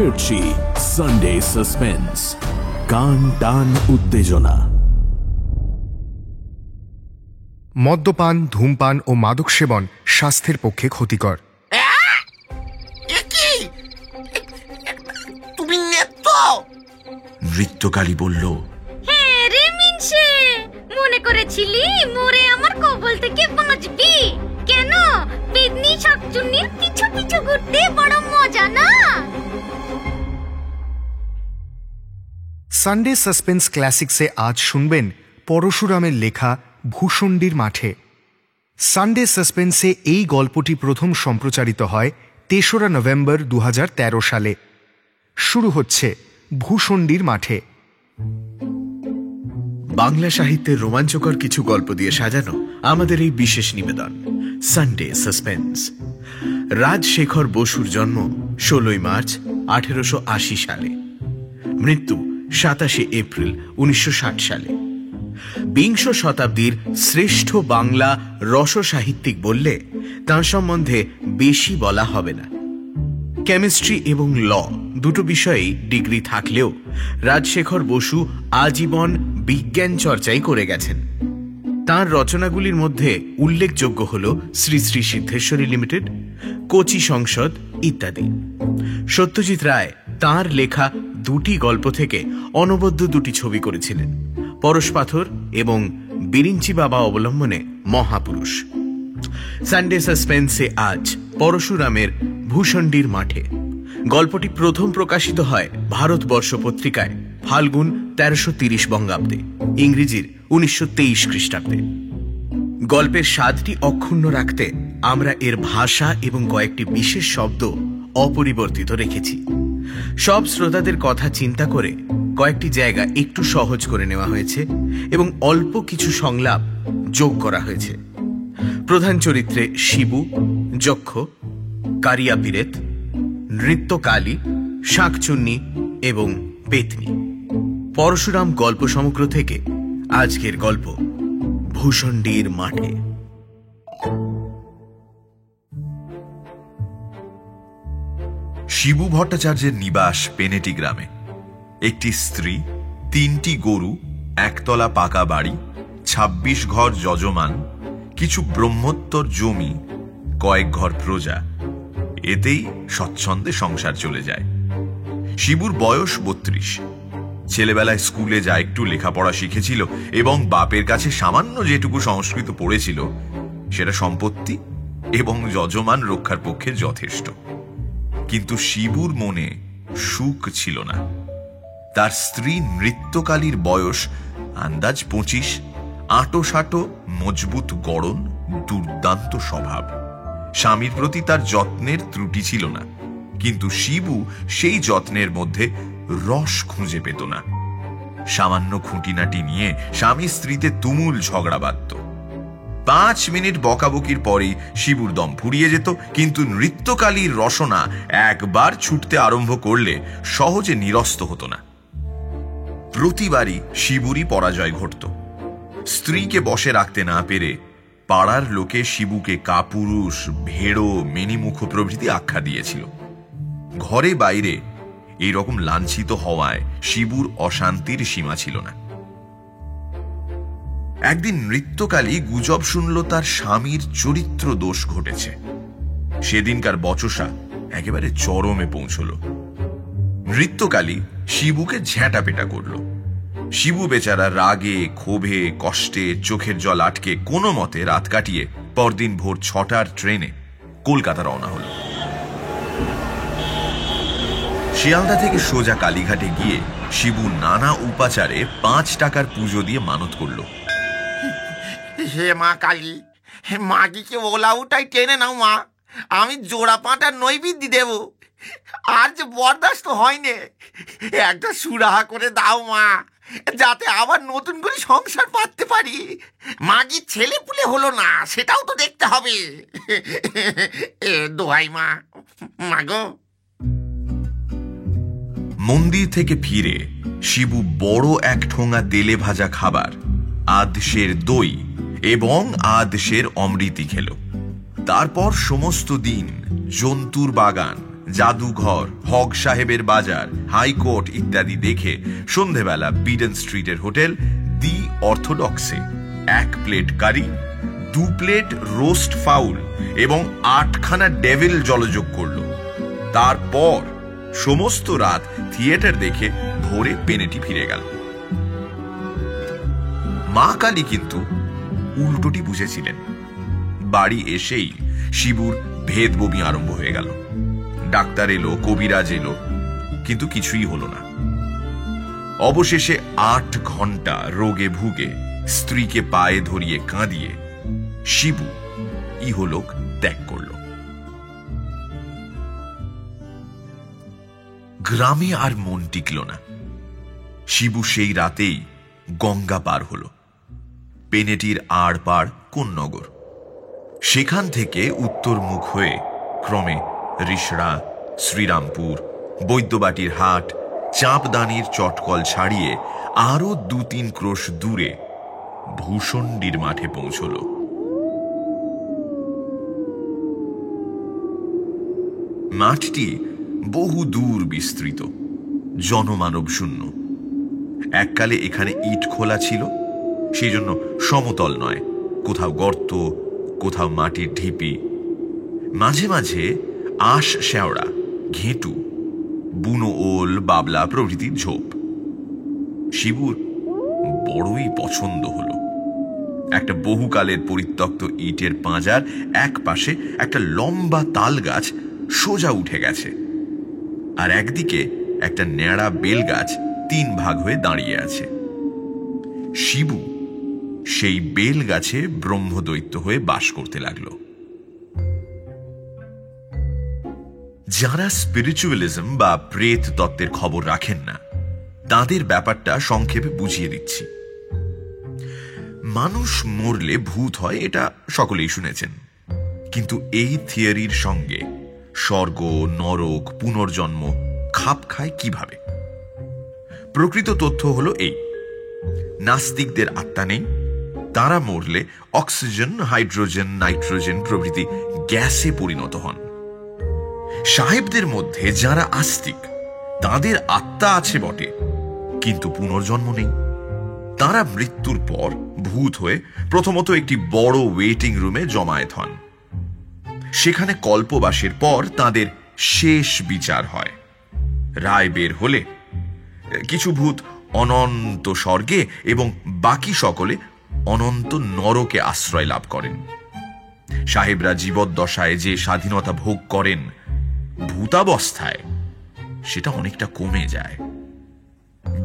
ফিরছি Sunday suspense, কান টান উত্তেজনা। মদ্যপান, ধূমপান ও মাদক সেবন স্বাস্থ্যের পক্ষে ক্ষতিকর। তুমি নৃত্যকালী বলল, হ্যাঁ রে মিনসে, মনে করেছিলি মোরে আমার কবল থেকে বাঁচবি? কেন, পেদনি শাকচুন্নির পিছু পিছু ঘুরতে বড় মজা না? সানডে সাসপেন্স ক্লাসিক্সে আজ শুনবেন পরশুরামের লেখা ভূষণ্ডির মাঠে। সানডে সাসপেন্সে এই গল্পটি প্রথম সম্প্রচারিত হয় ৩রা নভেম্বর ২০১৩ সালে। শুরু হচ্ছে ভূষণ্ডির মাঠে। বাংলা সাহিত্যের রোমাঞ্চকর কিছু গল্প দিয়ে সাজানো আমাদের এই বিশেষ নিবেদন সানডে সাসপেন্স। রাজশেখর বসুর জন্ম ১৬ই মার্চ ১৮৮০ সালে, মৃত্যু ২৭শে এপ্রিল ১৯৬০ সালে। বিংশ শতাব্দীর শ্রেষ্ঠ বাংলা রসসাহিত্যিক বললে তাঁর সম্বন্ধে বেশি বলা হবে না। কেমিস্ট্রি এবং ল দুটো বিষয়েই ডিগ্রি থাকলেও রাজশেখর বসু আজীবন বিজ্ঞান চর্চাই করে গেছেন। তাঁর রচনাগুলির মধ্যে উল্লেখযোগ্য হল শ্রী শ্রী সিদ্ধেশ্বরী লিমিটেড, কোচি সংসদ ইত্যাদি। সত্যজিৎ রায় তাঁর লেখা দুটি গল্প থেকে অনবদ্য দুটি ছবি করেছিলেন, পরশপাথর এবং বিরিঞ্চি বাবা অবলম্বনে মহাপুরুষ। সানডে সাসপেন্সে আজ পরশুরামের ভূষণ্ডির মাঠে। গল্পটি প্রথম প্রকাশিত হয় ভারতবর্ষ পত্রিকায় ফাল্গুন ১৩৩০ বঙ্গাব্দে, ইংরেজির ১৯২৩ খ্রিস্টাব্দে। গল্পের স্বাদটি অক্ষুণ্ণ রাখতে আমরা এর ভাষা এবং কয়েকটি বিশেষ শব্দ অপরিবর্তিত রেখেছি। সব শ্রোতাদের কথা চিন্তা করে কয়েকটি জায়গা একটু সহজ করে নেওয়া হয়েছে এবং অল্প কিছু সংলাপ যোগ করা হয়েছে। প্রধান চরিত্রে শিবু, যক্ষ, কারিয়া পীরেত, নৃত্যকালী, শাকচুন্নি এবং পেতনি। পরশুরাম গল্প সমগ্র থেকে আজকের গল্প ভূষণ্ডির মাঠে। শিবু ভট্টাচার্যের নিবাস পেনেটি গ্রামে। একটি স্ত্রী, ৩টি গরু, একতলা পাকা বাড়ি, ২৬ ঘর যজমান, কিছু ব্রহ্মোত্তর জমি, কয়েক ঘর প্রজা, এতেই স্বচ্ছন্দে সংসার চলে যায়। শিবুর বয়স ৩২। ছেলেবেলায় স্কুলে যা একটু লেখাপড়া শিখেছিল এবং বাপের কাছে সামান্য যেটুকু সংস্কৃত পড়েছিল সেটা সম্পত্তি এবং যজমান রক্ষার পক্ষে যথেষ্ট। কিন্তু শিবুর মনে সুখ ছিল না। তার স্ত্রী নৃত্যকালীর বয়স আন্দাজ ২৫, আঁটো-সাঁটো, মজবুত গড়ন, দুর্দান্ত স্বভাব। স্বামীর প্রতি তার যত্নের ত্রুটি ছিল না, কিন্তু শিবু সেই যত্নের মধ্যে রস খুঁজে পেত না। সামান্য খুঁটিনাটি নিয়ে স্বামী স্ত্রীতে তুমুল ঝগড়া বাঁধত। ৫ মিনিট বকাবকির পরেই শিবুর দম ফুরিয়ে যেত, কিন্তু নৃত্যকালীর রসনা একবার ছুটতে আরম্ভ করলে সহজে নিরস্ত হতো না। প্রতিবারই শিবুরই পরাজয় ঘটত। স্ত্রীকে বশে রাখতে না পেরে পাড়ার লোকে শিবুকে কাপুরুষ, ভেড়ো, মেনিমুখ প্রভৃতি আখ্যা দিয়েছিল। ঘরে বাইরে এইরকম লাঞ্ছিত হওয়ায় শিবুর অশান্তির সীমা ছিল না। একদিন নৃত্যকালী গুজব শুনল তার স্বামীর চরিত্র দোষ ঘটেছে। সেদিনকার বচসা একেবারে চরমে পৌঁছল। নৃত্যকালী শিবুকে ঝ্যাঁটাপেটা করল। শিবু বেচারা রাগে, ক্ষোভে, কষ্টে চোখের জল আটকে কোনো মতে রাত কাটিয়ে পরদিন ভোর ৬টার ট্রেনে কলকাতা রওনা হল। শিয়ালদা থেকে সোজা কালীঘাটে গিয়ে শিবু নানা উপাচারে ৫ টাকার পুজো দিয়ে মানত করল। হে মা কালী, মাগিকে ওলা উঠাই টেনে নাও মা, আমি জোড়া পাঁটার নৈবেদ্য দেব। আর যে বরদাস্ত হয়নি, একটা সুরাহা করে দাও মা, যাতে আবার নতুন করে সংসার পাততে পারি। মাগির ছেলে পুলে হলো না, সেটাও তো দেখতে হবে। দোহাই মা, মাগো। মন্দির থেকে ফিরে শিবু বড় এক ঠোঙা তেলে ভাজা খাবার, আধশের দই এবং আধশের অমৃতি খেল। তারপর সমস্ত দিন জন্তুর বাগান, জাদুঘর, হক সাহেবের বাজার, হাইকোর্ট ইত্যাদি দেখে সন্ধেবেলা বিডেন স্ট্রিটের হোটেল দি অর্থোডক্সে 1 plate curry, 2 plate roast fowl এবং 8খানা ডেভিল জলযোগ করল। তারপর সমস্ত রাত থিয়েটার দেখে ভোরে পেনেটি ফিরে গেল। মা কালী কিন্তু উল্টোটি বুঝেছিলেন। বাড়ি এসেই শিবুর ভেদ বমি আরম্ভ হয়ে গেল। ডাক্তার এলো, কবিরাজ এলো, কিন্তু কিছুই হলো না। অবশেষে 8 ঘন্টা রোগে ভুগে স্ত্রীকে পায়ে ধরিয়ে কাঁদিয়ে শিবু ইহলোক ত্যাগ করল। গ্রামে আর মন টিকল না। শিবু সেই রাতেই গঙ্গা পার হলো। পেনেটির আড় পাড় কোন্নগর। সেখান থেকে উত্তর মুখ হয়ে ক্রমে রিষড়া, শ্রীরামপুর, বৈদ্যবাটির হাট, চাঁপদানির চটকল ছাড়িয়ে আরো 2-3 ক্রোশ দূরে ভূষণ্ডির মাঠে পৌঁছল। মাঠটি বহু দূর বিস্তৃত, জনমানব শূন্য। এককালে এখানে ইট খোলা ছিল, সেই জন্য সমতল নয়, কোথাও গর্ত, কোথাও মাটির ঢিপি, মাঝে মাঝে আঁশ শেওড়া, ঘেঁটু, বুনো ওল, বাবলা প্রভৃতির ঝোপ। শিবুর বড়ই পছন্দ হলো। একটা বহুকালের পরিত্যক্ত ইটের পাঁজার এক পাশে একটা লম্বা তাল গাছ সোজা উঠে গেছে, আর একদিকে একটা ন্যাড়া বেল গাছ 3 ভাগ হয়ে দাঁড়িয়ে আছে। শিবু সেই বেল গাছে ব্রহ্মদৈত্য হয়ে বাস করতে লাগলো। যারা স্পিরিচুয়ালিজম বা প্রেত তত্ত্বের খবর রাখেন না, তাদের ব্যাপারটা সংক্ষেপে বুঝিয়ে দিচ্ছি। মানুষ মরলে ভূত হয়, এটা সকলেই শুনেছেন, কিন্তু এই থিওরির সঙ্গে স্বর্গ, নরক, পুনর্জন্ম খাপ খায় কিভাবে? প্রকৃত তথ্য হলো এই: নাস্তিকদের আত্মা নেই, তারা মরলে অক্সিজেন, হাইড্রোজেন, নাইট্রোজেন প্রভৃতি গ্যাসে পরিণত হন। সাহেবদের মধ্যে যারা আস্তিক, তাদের আত্মা আছে বটে, কিন্তু পুনর্জন্ম নেই। তারা মৃত্যুর পর ভূত হয়ে প্রথমত একটি বড় ওয়েটিং রুমে জমায়েত হন। সেখানে কল্পবাসের পর তাদের শেষ বিচার হয়। রায় বের হলে কিছু ভূত অনন্ত স্বর্গে এবং বাকি সকলে অনন্ত নরকে আশ্রয় লাভ করেন। সাহেবরা জীবদ্দশায় যে স্বাধীনতা ভোগ করেন, ভূতাবস্থায় সেটা অনেকটা কমে যায়।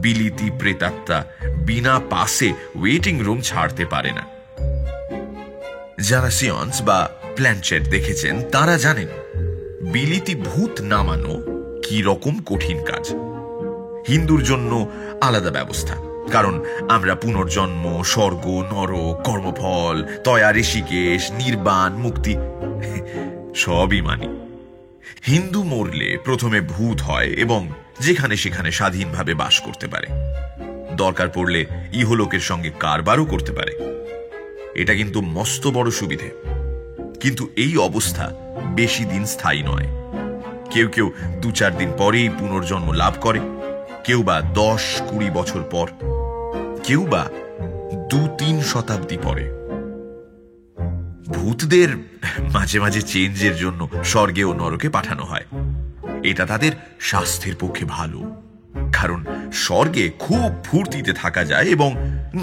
বিলিতি প্রেতাত্মা বিনা পাসে ওয়েটিং রুম ছাড়তে পারে না। যারা সিয়ন্স বা প্ল্যানচেট দেখেছেন তারা জানেন বিলিতি ভূত নামানো কি রকম কঠিন কাজ। হিন্দুর জন্য আলাদা ব্যবস্থা, কারণ আমরা পুনর্জন্ম, স্বর্গ, নরক, কর্মফল, তয়া, ঋষিকেশ, নির্বাণ, মুক্তি সবই মানি। হিন্দু মরলে প্রথমে ভূত হয় এবং যেখানে সেখানে স্বাধীনভাবে বাস করতে পারে। দরকার পড়লে ইহলোকের সঙ্গে কারবারও করতে পারে। এটা কিন্তু মস্ত বড় সুবিধে। কিন্তু এই অবস্থা বেশি দিন স্থায়ী নয়। কেউ কেউ 2-4 দিন পরেই পুনর্জন্ম লাভ করে, কেউ বা 10-20 বছর পর, কেউ বা 2-3 শতাব্দী পরে। ভূতদের মাঝে মাঝে চেঞ্জের জন্য স্বর্গে ও নরকে পাঠানো হয়। এটা তাদের স্বাস্থ্যের পক্ষে ভালো, কারণ স্বর্গে খুব ফুর্তিতে থাকা যায় এবং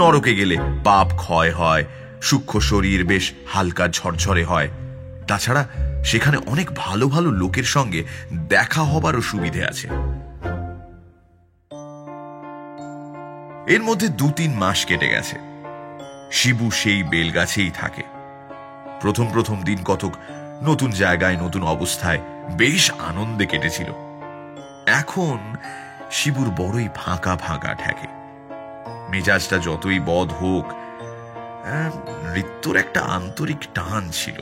নরকে গেলে পাপ ক্ষয় হয়, সূক্ষ্ম শরীর বেশ হালকা ঝরঝরে হয়। তাছাড়া সেখানে অনেক ভালো ভালো লোকের সঙ্গে দেখা হবারও সুবিধে আছে। এর মধ্যে 2-3 মাস কেটে গেছে। শিবু সেই বেলগাছেই থাকে। প্রথম দিন কতক নতুন জায়গায়, নতুন অবস্থায় বেশ আনন্দে কেটেছিল। এখন শিবুর বড়ই ফাঁকা ফাঁকা ঠেকে। মেজাজটা যতই বদ হোক, নৃত্যর একটা আন্তরিক টান ছিল।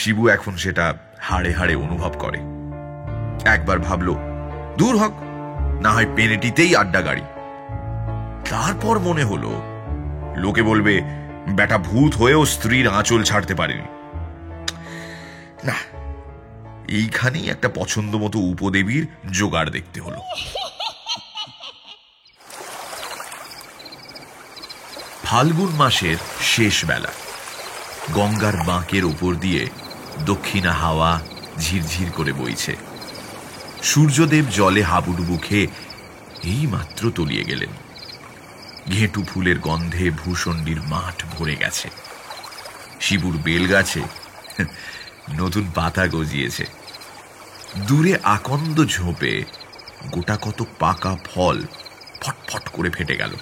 শিবু এখন সেটা হাড়ে হাড়ে অনুভব করে। একবার ভাবলো, দূর হোক, না হয় পেনেটিতেই আড্ডা গাড়ি। তারপর মনে হলো, লোকে বলবে বেটা ভূত হয়েও স্ত্রীর আঁচল ছাড়তে পারেনি। না, এইখানেই একটা পছন্দ মতো উপদেবীর জোগাড় দেখতে হলো। ফাল্গুন মাসের শেষ বেলা, গঙ্গার বাঁকের ওপর দিয়ে দক্ষিণা হাওয়া ঝিরঝির করে বইছে। সূর্যদেব জলে হাবুডুবু খেয়ে এই মাত্র তলিয়ে গেলেন। ঘেঁটু ফুলের গন্ধে ভূষণ্ডির মাঠ ভরে গেছে। শিবুর বেলগাছে নতুন পাতা গজিয়েছে। দূরে আকন্দ ঝোপে গোটা কত পাকা ফল ফটফট করে ফেটে গেল।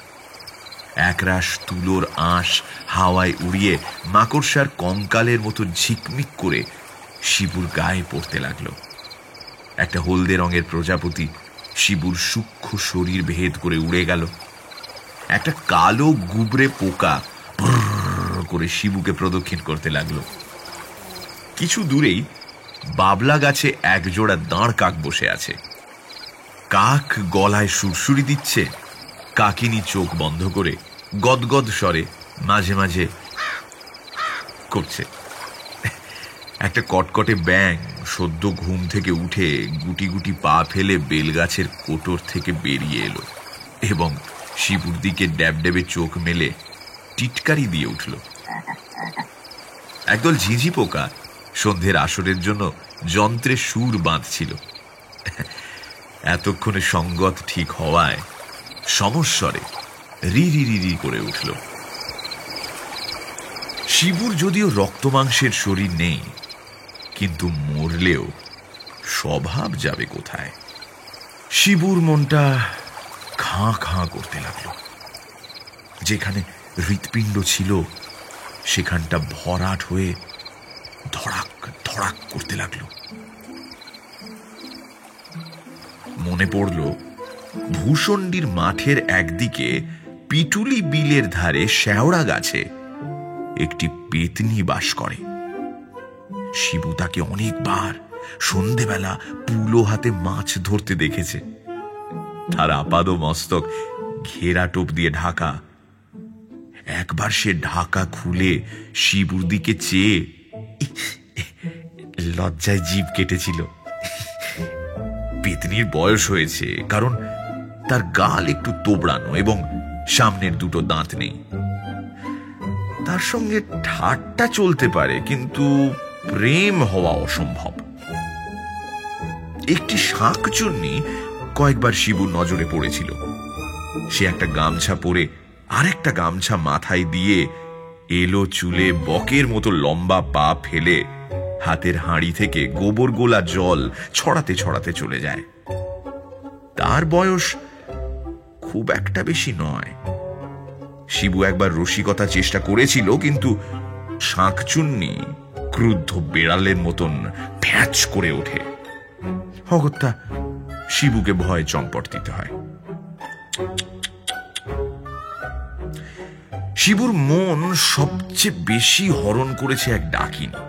একরাশ তুলোর আঁশ হাওয়ায় উড়িয়ে মাকড়সার কঙ্কালের মতো ঝিকমিক করে শিবুর গায়ে পড়তে লাগলো। একটা হলদে রঙের প্রজাপতি শিবুর সূক্ষ্ম শরীর ভেদ করে উড়ে গেল। একটা কালো গুবরে পোকা করে শিবুকে প্রদক্ষিণ করতে লাগলো। কিছু দূরেই বাবলা গাছে একজোড়া দাঁড় কাক বসে আছে। কাক গলায় সুরসুরি দিচ্ছে, কাকিনী চোখ বন্ধ করে গদগদ স্বরে মাঝে মাঝে করছে। একটা কটকটে ব্যাঙ সদ্য ঘুম থেকে উঠে গুটি গুটি পা ফেলে বেলগাছের কোটর থেকে বেরিয়ে এলো এবং শিবুর দিকে ড্যাবড্যাবে চোখ মেলে টিটকারি দিয়ে উঠল। একদল ঝিঝি পোকা সন্ধ্যের আসরের জন্য যন্ত্রে সুর বাঁধছিল। এতক্ষণে সঙ্গত ঠিক হওয়ায় সমস্বরে রি রি রি রি করে উঠল। শিবুর যদিও রক্তমাংসের শরীর নেই, কিন্তু মরলেও স্বভাব যাবে কোথায়? শিবুর মনটা খাঁ খাঁ করতে লাগলো। যেখানে হৃৎপিণ্ড ছিল সেখানটা ভরাট হয়ে ধড়াক ধড়াক করতে লাগলো। মনে পড়ল ভূষণ্ডির মাঠের একদিকে পিটুলি বিলের ধারে শেওড়া গাছে একটি পেতনি বাস করে। শিবু তাকে অনেকবার সন্ধেবেলা পুলো হাতে মাছ ধরতে দেখেছে। তার আপাদ মস্তক ঘেরা টোপ দিয়ে ঢাকা। একবার সে ঢাকা খুলে শিবুর দিকে চেয়ে লজ্জায় জিভ কেটেছিল। পেতনির বয়স হয়েছে, কারণ তার গাল একটু তোবড়ানো এবং সামনের দুটো দাঁত নেই। তার সঙ্গে ঠাট্টা চলতে পারে, কিন্তু প্রেম হওয়া অসম্ভব। একটি শাঁকচুন্নি কয়েকবার শিবুর নজরে পড়েছিল। সে একটা গামছা পরে আরেকটা গামছা মাথায় দিয়ে এলো চুলে বকের মতো লম্বা পা ফেলে হাতের হাঁড়ি থেকে গোবর গোলা জল ছড়াতে ছড়াতে চলে যায়। তার বয়স খুব একটা বেশি নয়। শিবু একবার রসিকতা চেষ্টা করেছিল, কিন্তু শাঁকচুন্নি ক্রুদ্ধ বেড়ালের মতন ভ্যাঁচ করে ওঠে। অগত্যা শিবুকে ভয়ে চম্পট দিতে হয়। শিবুর মন সবচেয়ে বেশি হরণ করেছে এক ডাকিনী।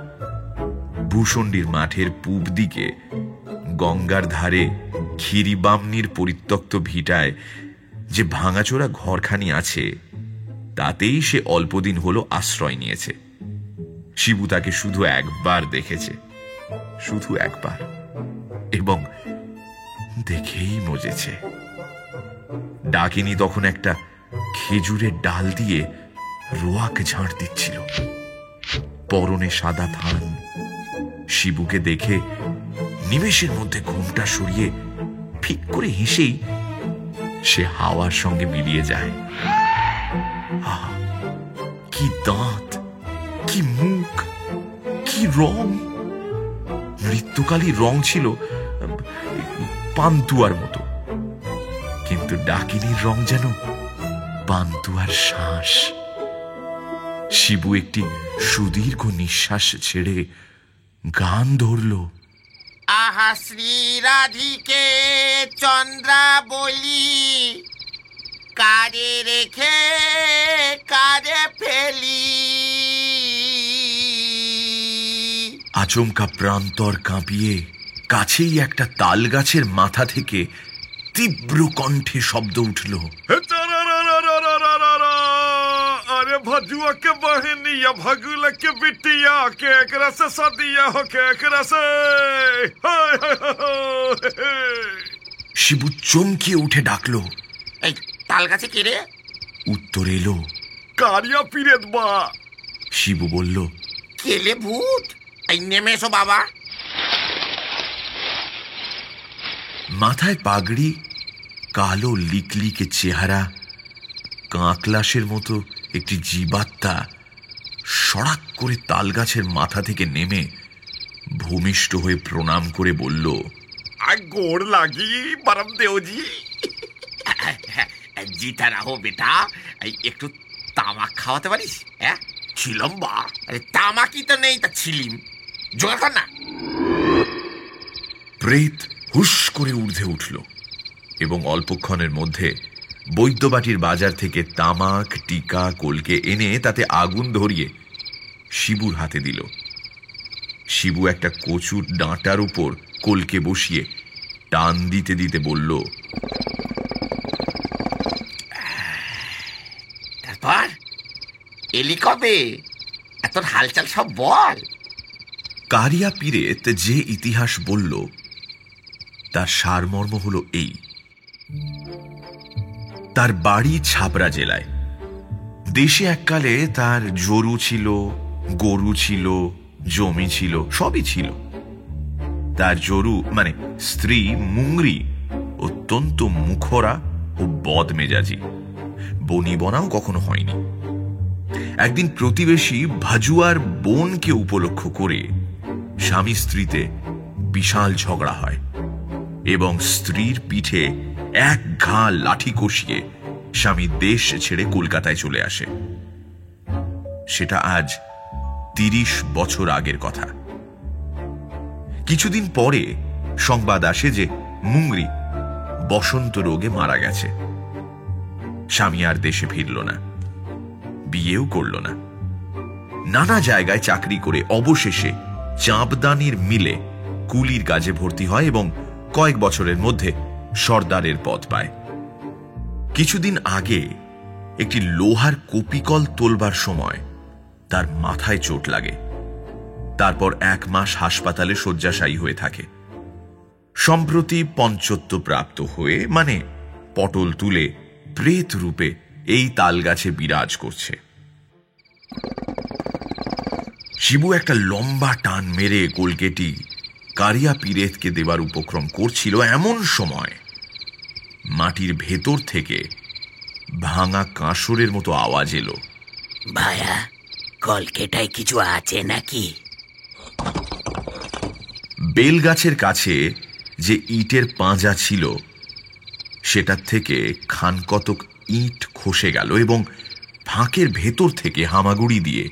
ভূষণ্ডির মাঠের পূব দিকে গঙ্গার ধারে ক্ষীরিবামনির পরিত্যক্ত ভিটায় যে ভাঙাচোরা ঘরখানি আছে, তাতেই সে অল্পদিন হলো আশ্রয় নিয়েছে। শিবু তাকে শুধু একবার দেখেছে, শুধু একবার, এবং দেখেই মজেছে। ডাকিনী তখন একটা খেজুরের ডাল দিয়ে রোয়াকে ঝাড় দিচ্ছিল। পরনে সাদা থান। শিবুকে দেখে নিমেষের মধ্যে ঘুমটা সরিয়ে ফিক করে হেসেই সে হাওয়ার সঙ্গে মিলিয়ে যায়। আহা, কি দাঁত, কি মুখ, কি রং! মৃত্যুকালীর রং ছিল পান্তুয়ার মতো, কিন্তু ডাকিনীর রং যেন পান্তুয়ার শ্বাস। শিবু একটি সুদীর্ঘ নিঃশ্বাস ছেড়ে গান ধরল। আহা শ্রী রাধিকে চন্দ্রাবলী, কারে রেখে কারে ফেলি। আচমকা প্রান্তর কাঁপিয়ে কাছেই একটা তাল গাছের মাথা থেকে তীব্র কণ্ঠে শব্দ উঠল। আরে भजुआ के बहनिया भगुला के बिटिया के एकरा से सदिया हो के एकरा से। শিবু চমকিয়ে উঠে ডাকলো, এই তাল গাছে কে রে? উত্তর এলো, কারিয়া পীরের বা। শিবু বলল, কেলে ভূত? এই নেমে এসো বাবা। মাথায় পাগড়ি, কালো লিকলিকে চেহারা, কাঁকলাসের মতো একটি জীবাত্মা সড়াক করে তালগাছের মাথা থেকে নেমে ভূমিষ্ঠ হয়ে প্রণাম করে বলল, আর গোড় লাগি परम देव जी। জিতা রাহো বেটা, এই একটু তামাক খাওয়াতে পারিস? হ্যাঁ ছিলাম বা। আরে তামাকই তো নেই, তা ছিলিম, জোগাড় কর না। প্রেত হুস করে ঊর্ধ্বে উঠল এবং অল্পক্ষণের মধ্যে বৈদ্যবাটির বাজার থেকে তামাক, টিকা, কলকে এনে তাতে আগুন ধরিয়ে শিবুর হাতে দিল। শিবু একটা কচুর ডাঁটার উপর কলকে বসিয়ে টান দিতে দিতে বলল, তারপর এলি কবে? এত হালচাল সব বল। কারিয়া পীরেত যে ইতিহাস বলল তার সারমর্ম হল এই। তার বাড়ি ছাপড়া জেলায়। দেশে এককালে তার জরু ছিল, গরু ছিল, জমি ছিল, সবই ছিল। তার জরু মানে স্ত্রী মুংরি অত্যন্ত মুখরা ও বদমেজাজি, বনিবনাও কখনো হয়নি। একদিন প্রতিবেশী ভাজুয়ার বোনকে উপলক্ষ করে স্বামী স্ত্রীতে বিশাল ঝগড়া হয় এবং স্ত্রীর পিঠে এক ঘা লাঠি কষিয়ে স্বামী দেশ ছেড়ে কলকাতায় চলে আসে। সেটা আজ ৩০ বছর আগের কথা। কিছুদিন পরে সংবাদ আসে যে মুংরি বসন্ত রোগে মারা গেছে। স্বামী আর দেশে ফিরল না, বিয়েও করল না। নানা জায়গায় চাকরি করে অবশেষে চাঁপদানির মিলে কুলির কাজে ভর্তি হয় এবং কয়েক বছরের মধ্যে সর্দারের পদ পায়। কিছুদিন আগে একটি লোহার কপিকল তোলবার সময় তার মাথায় চোট লাগে। তারপর ১ মাস হাসপাতালে শয্যাশায়ী হয়ে থাকে। সম্প্রতি পঞ্চত্ব প্রাপ্ত হয়ে মানে পটল তুলে প্রেত রূপে এই তালগাছে বিরাজ করছে। শিবু একটা লম্বা টান মেরে কলকেটি কারিয়া পীরেতকে দেবার উপক্রম করছিল, এমন সময় মাটির ভেতর থেকে ভাঙা কাঁসরের মতো আওয়াজ এলো, ভায়া কলকেটায় কিছু আছে নাকি? বেলগাছের কাছে যে ইটের পাঁজা ছিল সেটার থেকে খানকতক ইট খসে গেল এবং ফাঁকের ভেতর থেকে হামাগুড়ি দিয়ে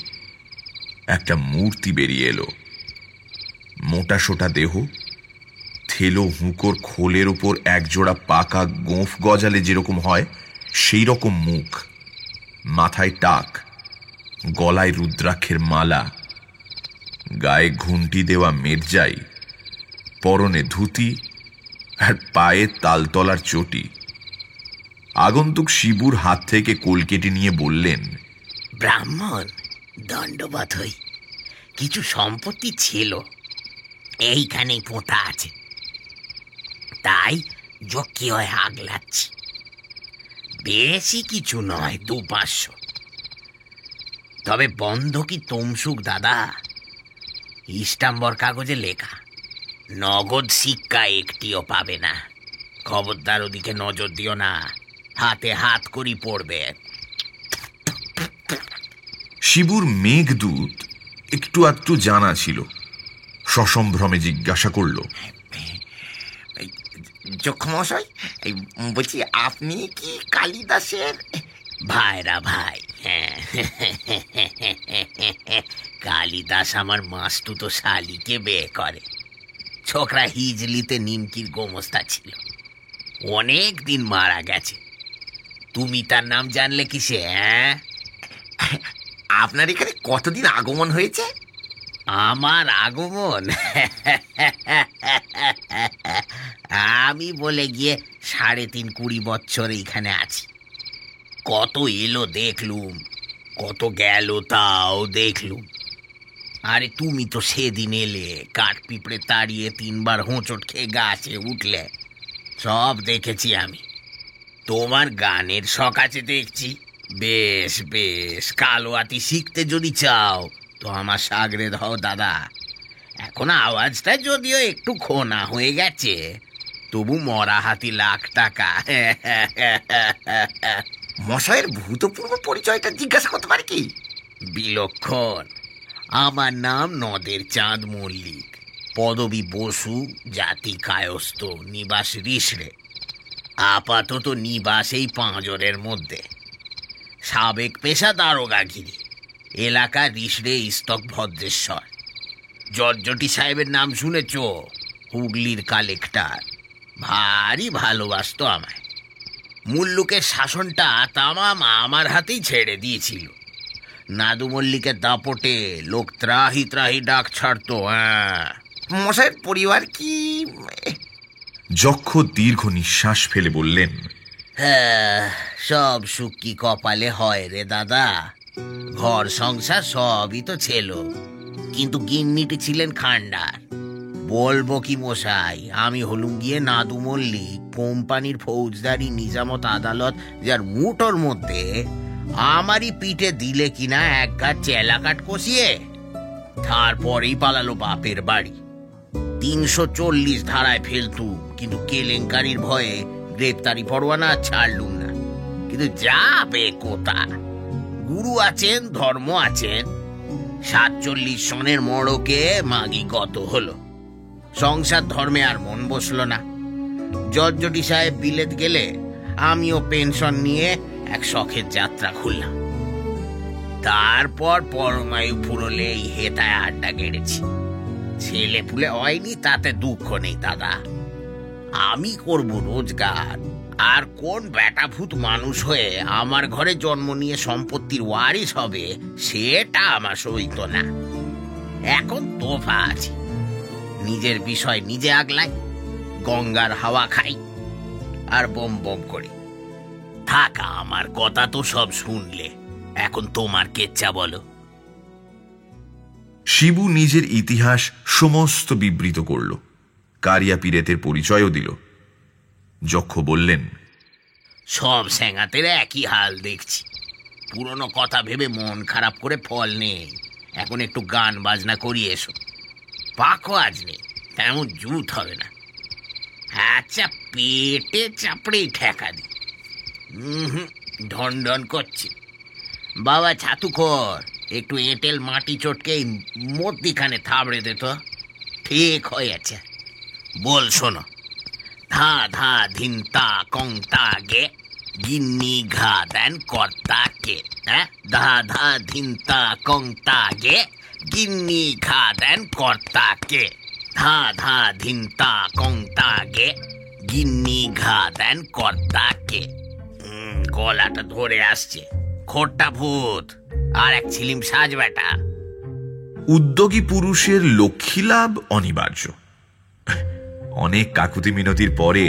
একটা মূর্তি বেরিয়ে এলো। মোটা সোটা দেহ, থেলো হুঁকোর খোলের উপর একজোড়া পাকা গোঁফ গজালে যেরকম হয় সেই রকম মুখ, মাথায় টাক, গলায় রুদ্রাক্ষের মালা, গায়ে ঘুন্টি দেওয়া মেরজাই, পরনে ধুতি আর পায়ে তালতলার চটি। আগন্তুক শিবুর হাত থেকে কলকেটি নিয়ে বললেন, ব্রাহ্মণ দণ্ডবত হই, কিছু সম্পত্তি ছিল এইখানেই পোঁতা আছে, তাই যকি হয় আগলাচ্ছি। বেশি কিছু নয়, ২-৫০০। তবে বন্ধকি তমসুক দাদা, ইস্টাম্বর কাগজে লেখা, নগদ সিক্কা একটিও পাবে না। খবরদার ওদিকে নজর দিও না, হাতে হাত করি পড়বে। শিবুর মেঘদূত একটু আধটু জানা ছিল। সসম্ভ্রমে জিজ্ঞাসা করল, যক্ষমশাই, বলছি আপনি কি কালিদাসের ভাইরা ভাই? হ্যাঁ, কালিদাস আমার মাস্তুতো শালিকে বিয়ে করে। ছোকরা হিজলিতে নিমকির গোমস্তা ছিল, অনেক দিন মারা গেছে। তুমি তার নাম জানলে কিসে? হ্যাঁ, আপনার এখানে কতদিন আগমন হয়েছে? আমার আগমন আমি বলে গিয়ে ৩.৫-৪০ বছর এইখানে আছি। কত এলো দেখলুম, কত গেল তাও দেখলুম। আরে তুমি তো সেদিন এলে, কাঠ পিঁপড়ে তাড়িয়ে 3 বার হোঁচট খেয়ে গাছে উঠলে, সব দেখেছি আমি। তোমার গানের শখ আছে দেখছি। বেশ বেশ, কালোয়াতি শিখতে যদি চাও তো আমার সাগরে দাও দাদা। এখন আওয়াজটা যদিও একটু খোনা হয়ে গেছে, তবু মরা হাতি লাখ টাকা। মশাইয়ের ভূতপূর্ব পরিচয়টা জিজ্ঞাসা করতে পারি কি? বিলক্ষণ। আমার নাম নদের চাঁদ মল্লিক, পদবী বসু, জাতি কায়স্থ, নিবাস রিসড়ে। আপাতত নিবাস এই পাঁজরের মধ্যে। সাবেক পেশা দারোগাগিরি, এলাকা রিসড়ে ইস্তক ভদ্রেশ্বর। জর্জটি সাহেবের নাম শুনেছ? হুগলির কালেক্টর, ভারী ভালোবাসতো আমায়। মুল্লুকের শাসনটা তামাম আমার হাতেই ছেড়ে দিয়েছিল। নাদু মল্লিকের দাপটে লোক ত্রাহি ত্রাহি ডাক ছাড়তো। মশাইয়ের পরিবার কি? যক্ষ দীর্ঘ নিঃশ্বাস ফেলে বললেন, হ্যাঁ, সব সুখ কি কপালে হয় রে দাদা? ঘর সংসার সবই তো ছিল, কিন্তু গিন্নিটি ছিলেন খান্ডার। বলবো কি মশাই, আমি হলুম গিয়ে নাদু মল্লিক, কোম্পানির ফৌজদারি নিজামত আদালত, যার মুঠোর মধ্যে আমারই পিঠে দিলে কিনা এক ঘাট চেলাকাট কষিয়ে। তারপরেই পালালো বাপের বাড়ি। 340 ধারায় ফেলতুম, কিন্তু কেলেঙ্কারির ভয়ে গ্রেপ্তারি পরোয়ানা ছাড়লুম না। কিন্তু যাবে কোথা? গুরু আছেন, ধর্ম আছেন। 47 সনের মোড়কে মাগি গত হলো। সংসার ধর্মে আর মন বসলো না। জর্জটি সাহেব বিলেত গেলে আমিও পেনশন নিয়ে এক শখের যাত্রা খুললাম। তারপর পরমায়ু ফুরলে এই হেতায় আড্ডা গেড়েছি। ছেলে পুলে হয়নি, তাতে দুঃখ নেই দাদা। আমি করব রোজগার, আর কোন বেটাভূত মানুষ হয়ে আমার ঘরে জন্ম নিয়ে সম্পত্তির ওয়ারিশ হবে সেটা আমার সইত না। এখন তোফা আছে, নিজের বিষয় নিজে আগলাই, গঙ্গার হাওয়া খাই আর বম বম করি। থাকা আমার কথা তো সব শুনলে, এখন তোমার কেচ্ছা বলো। শিবু নিজের ইতিহাস সমস্ত বিবৃত করল, কারিয়া পীরেতের পরিচয়ও দিল। যক্ষ বললেন, সব স্যাঙাতের একই হাল দেখছি। পুরনো কথা ভেবে মন খারাপ করে ফল নেই। এখন একটু গান বাজনা করি এসো। পাকও আজ নেই, তেমন জুত হবে না। আচ্ছা, পেটে চাপড়েই ঠেকা দি। ঢন ঢন করছি। বাবা ছাতুকর, একটু এঁটেল মাটি চটকে মধ্যিখানে থাবড়ে দে তো। ঠিক হয়েছে, বল শোনো। ধা ধা ধিন তা কং তা গে, গিন্নি ঘা দেন কর্তা কে। ধা ধা ধিন তা কং তা গে, গিন্নি ঘা দেন কর্তা কে। ধা ধা ধিন তা কং তা গে, গিন্নি ঘা দেন কর্তা কে। গলাটা ধরে আসছে। খোট্টা ভূত আর এক ছিলিম সাজ বেটা। উদ্যোগী পুরুষের লক্ষ্মী লাভ অনিবার্য। অনেক কাকুতি মিনতির পরে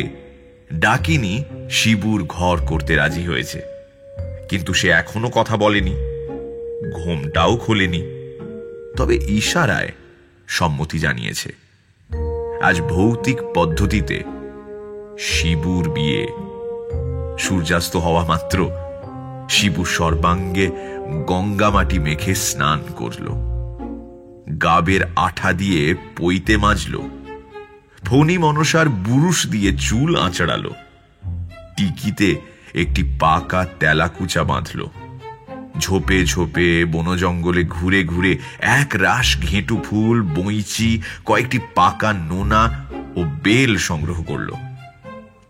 ডাকিনী শিবুর ঘর করতে রাজি হয়েছে, কিন্তু সে এখনো কথা বলেনি, ঘোমটাও খোলেনি, তবে ইশারায় সম্মতি জানিয়েছে। আজ ভৌতিক পদ্ধতিতে শিবুর বিয়ে। সূর্যাস্ত হওয়া মাত্র শিবু সর্বাঙ্গে গঙ্গা মাটি মেখে স্নান করল, গাবের আঠা দিয়ে পৈতে মাজল, ফণি মনসার বুরুশ দিয়ে চুল আঁচড়ালো, টিকিতে একটি পাকা তেলাকুচা বাঁধল, ঝোপে ঝোপে বন জঙ্গলে ঘুরে ঘুরে এক রাশ ঘেঁটু ফুল, বইচি, কয়েকটি পাকা নোনা ও বেল সংগ্রহ করল।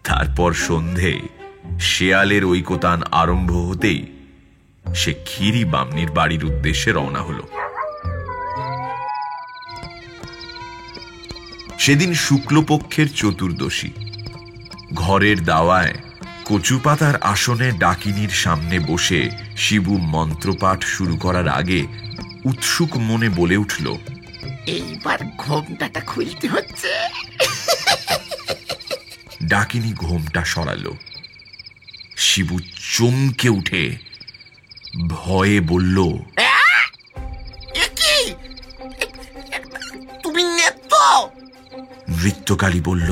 তারপর সন্ধে শেয়ালের ঐকতান আরম্ভ হতেই সে ক্ষীরি বামনির বাড়ির উদ্দেশ্যে রওনা হল। সেদিন শুক্লপক্ষের চতুর্দশী। ঘরের দাওয়ায় কচু পাতার আসনে ডাকিনীর সামনে বসে শিবু মন্ত্রপাঠ শুরু করার আগে উৎসুক মনে বলে উঠল, এইবার ঘোমটাটা খুলতে হচ্ছে। ডাকিনী ঘোমটা সরালো। শিবু চমকে উঠে ভয়ে বলল, এ কি? তুমি নেত্য? নৃত্যকালী বলল,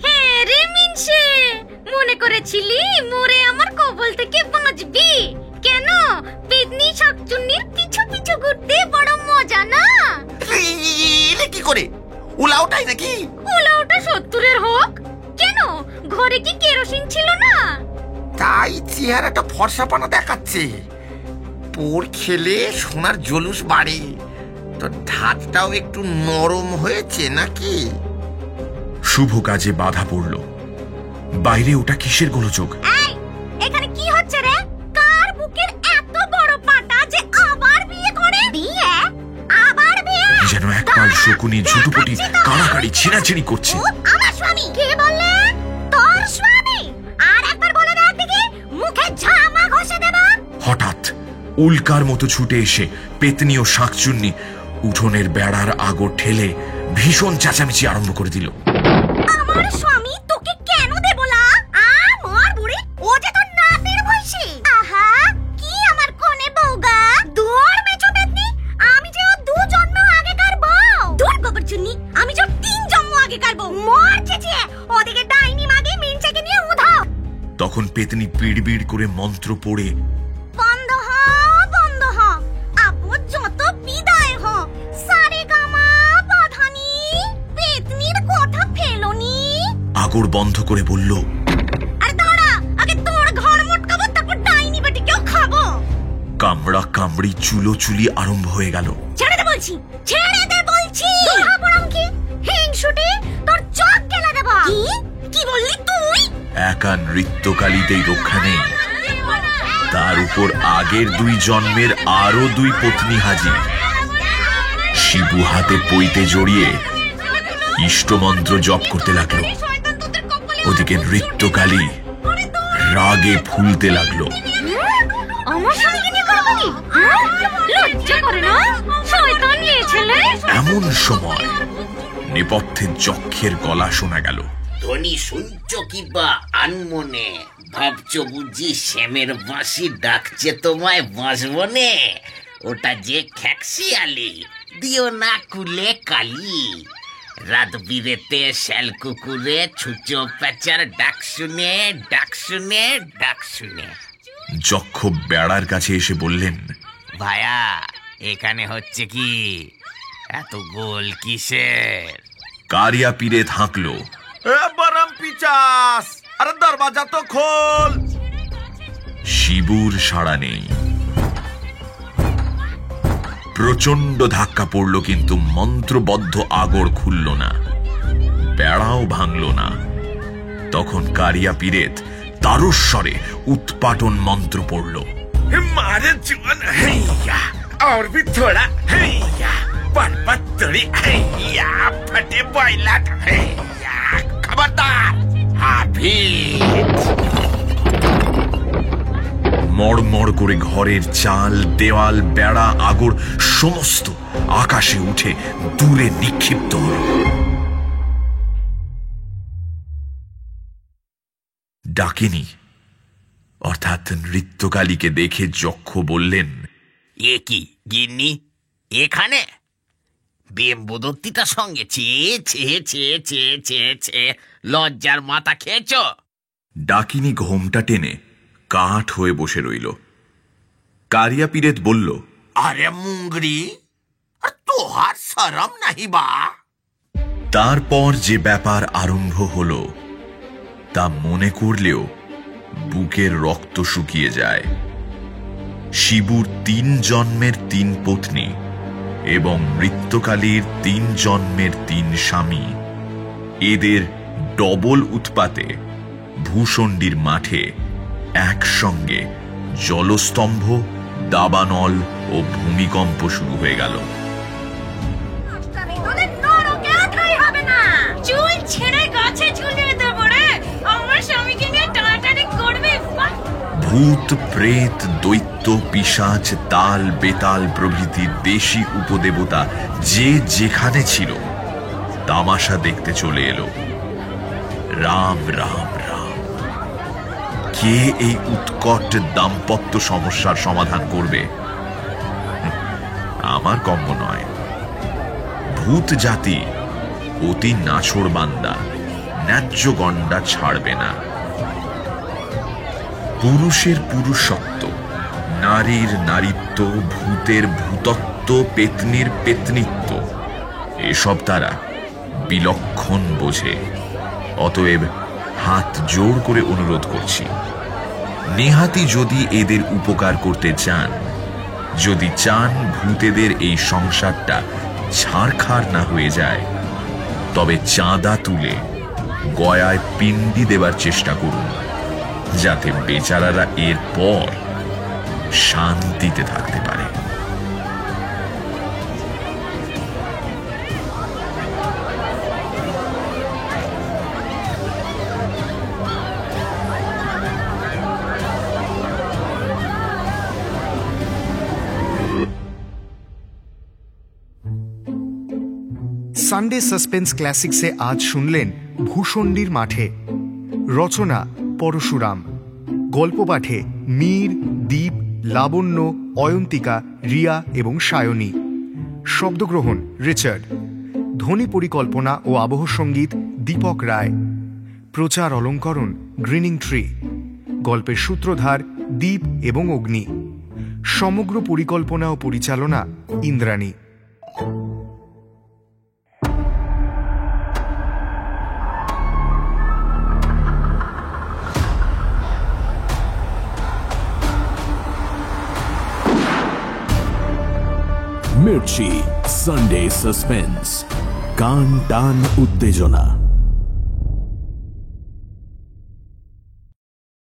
হ্যাঁ রে মিনসে, মনে করেছিলি মোরে আমার কবল থেকে বাঁচবি। কেন, পেতনি শাকচুন্নির পিছু পিছু ঘুরতে বড় মজা না? এলে কি করে? উলাওটাই নাকি? উলাওটা 70-এর হোক কেন, ঘরে কি কেরোসিন ছিল না? তাই চেহারাটা ফর্সাপানা দেখাচ্ছে। পোর খেলে সোনার জলুস বাড়ে, তো ধাতটাও একটু নরম হয়েছে নাকি? শুভ কাজে বাধা পড়ল। বাইরে ওটা কিসের গোলযোগ? এই, এখানে কি হচ্ছে রে? কার বুকের এত বড় পাটা যে আবার বিয়ে করে? বিয়ে? আবার বিয়ে? যেন একপাল শকুনি ঝুটুপুটি কাড়াকাড়ি ছিঁড়াছিঁড়ি করছে। আমার স্বামী? কে বললে? তোর স্বামী? আর একবার বলে দেখ দেখি, মুখে ঝামা ঘষে দেব। হঠাৎ উল্কার মতো ছুটে এসে পেতনি ও শাকচুন্নি উঠোনের বেড়ার আগর ঠেলে ভীষণ চেঁচামেচি আরম্ভ করে দিল। আমার স্বামী তোকে কেন দেব না? আমার বুড়ি, ও যে তোর নাতির বয়সী। আহা, কি আমার কোনে বউগা, দৌড় মেছো পেতনি। আমি যে ও 2 জন্ম আগেকার বউ। দূর গোবর চুন্নি, আমি যে 3 জন্ম আগেকার বউ। মর চেঁচিয়ে ওদিকে ডাইনি মাগি মিনচাকে নিয়ে উধাও। তখন পেতনি পিড়বিড় করে মন্ত্র পড়ে, বন্ধ হ, বন্ধ হ, আপদ যত বিদায় হ, সারে গামা বাধানি, পেতনির কথা ফেলোনি। আগর বন্ধ করে বলল, আরে দাঁড়া, আগে তোর ঘর মোটকাবো, তারপর ডাইনি বেটিকেও খাবো। কামড়া কামড়ি চুলোচুলি আরম্ভ হয়ে গেল। ছেড়ে দে বলছি, ছেড়ে দে বলছি। কি হিংসুটি, তোর চোখ গেলা দেব। কি বললি তুই? একা নৃত্যকালীতেই রক্ষা নেই, তার উপর আগের 2 জন্মের আরো 2 পত্নী হাজির। শিবু হাতে পইতে জড়িয়ে ইষ্টমন্ত্র জপ করতে লাগলো। ওদিকে নৃত্যকালী রাগে ফুলতে লাগলো। আমার সঙ্গে নিয়ে করবি? লজ্জা করে না? শয়তান নিয়ে ছেলে। এমন সময় নেপথ্যে যক্ষের গলা শোনা গেল। ধ্বনি শুনছ কি বা আনমনে? ভাবছো বুঝি শ্যামের বাঁশি ডাকছে তোমায় বাঁশবনে? ওটা যে খ্যাকশিয়ালি, দিও না কুলে কালি। রাত বিরেতে শ্যাল কুকুরে ছুচো প্যাচার ডাক শুনে, ডাক শুনে, ডাক শুনে। যক্ষ বেড়ার কাছে এসে বললেন, ভায়া, এখানে হচ্ছে কি? এত গোল কিসের? কারিয়া পীরে থাকলো। বরম পিচাস, আরে দরওয়াজা তো খোল। শিবুর সাড়া নেই। প্রচন্ড ধাক্কা পড়ল, কিন্তু মন্ত্রবদ্ধ আগর খুলল না, বেড়াও ভাঙল না। তখন কারিয়া পীরেত তারস্বরে উৎপাটন মন্ত্র পড়ল। मारे जीवन हैया और भी थोड़ा हैया परपतरी हैया फटे बॉयलट हैया खबरदार हाफिज। মড়মড় করে ঘরের চাল, দেওয়াল, বেড়া, আগর সমস্ত আকাশে উঠে দূরে নিক্ষিপ্ত হল। ডাকিনী অর্থাৎ নৃত্যকালীকে দেখে যক্ষ বললেন, এ কি গিন্নি এখানে? বেম্বদত্তিটা সঙ্গে চেয়ে চেয়ে চেয়ে চেয়ে চেয়ে চেয়ে লজ্জার মাথা খেয়েছ? ডাকিনী ঘোমটা টেনে কাঠ হয়ে বসে রইল। কারিয়া পীরেত বলল, আরে মুঙ্গরি, তোহার শরম নাহি বা? তারপর যে ব্যাপার আরম্ভ হল তা মনে করলেও বুকের রক্ত শুকিয়ে যায়। শিবুর 3 জন্মের 3 পত্নী এবং নৃত্যকালীর 3 জন্মের 3 স্বামী, এদের ডবল উৎপাতে ভূষণ্ডির মাঠে একসঙ্গে জলস্তম্ভ, দাবানল ও ভূমিকম্প শুরু হয়ে গেল। চুল ছেড়ে গাছে ঝুলিয়ে দেবো রে, আমার স্বামীকে নিয়ে টানাটানি করবে। ভূত, প্রেত, দৈত্য, পিশাচ, তাল, বেতাল প্রভৃতি দেশি উপদেবতা যে যেখানে ছিল তামাশা দেখতে চলে এলো। রাম রাম রাম। কে এই উৎকট দাম্পত্য সমস্যার সমাধান করবে? আমার কম্য নয়। ভূত জাতি অতি নাছোড় বান্দা, ন্যায্য গণ্ডা ছাড়বে না। পুরুষের পুরুষত্ব, নারীর নারীত্ব, ভূতের ভূতত্ব, পেতনির পেতনিত্ব, এসব তারা বিলক্ষণ বোঝে। অতএব হাত জোড় করে অনুরোধ করছি, নেহাতি যদি এদের উপকার করতে চান, যদি চান ভূতেদের এই সংসারটা ছাড়খাড় না হয়ে যায়, তবে চাঁদা তুলে গয়ায় পিণ্ডি দেবার চেষ্টা করুন, যাতে বেচারারা এরপর শান্তিতে থাকতে পারে। সানডে সাসপেন্স ক্লাসিক্সে আজ শুনলেন ভূষণ্ডির মাঠে। রচনা পরশুরাম। গল্প পাঠে মীর, দীপ, লাবণ্য, অয়ন্তিকা, রিয়া এবং সায়নী। শব্দগ্রহণ রিচার্ড। ধ্বনি পরিকল্পনা ও আবহ সঙ্গীত দীপক রায়। প্রচার অলঙ্করণ গ্রিনিং ট্রি। গল্পের সূত্রধার দীপ এবং অগ্নি। সমগ্র পরিকল্পনা ও পরিচালনা ইন্দ্রাণী। মির্চি সানডে সাসপেন্স, কান টান উত্তেজনা।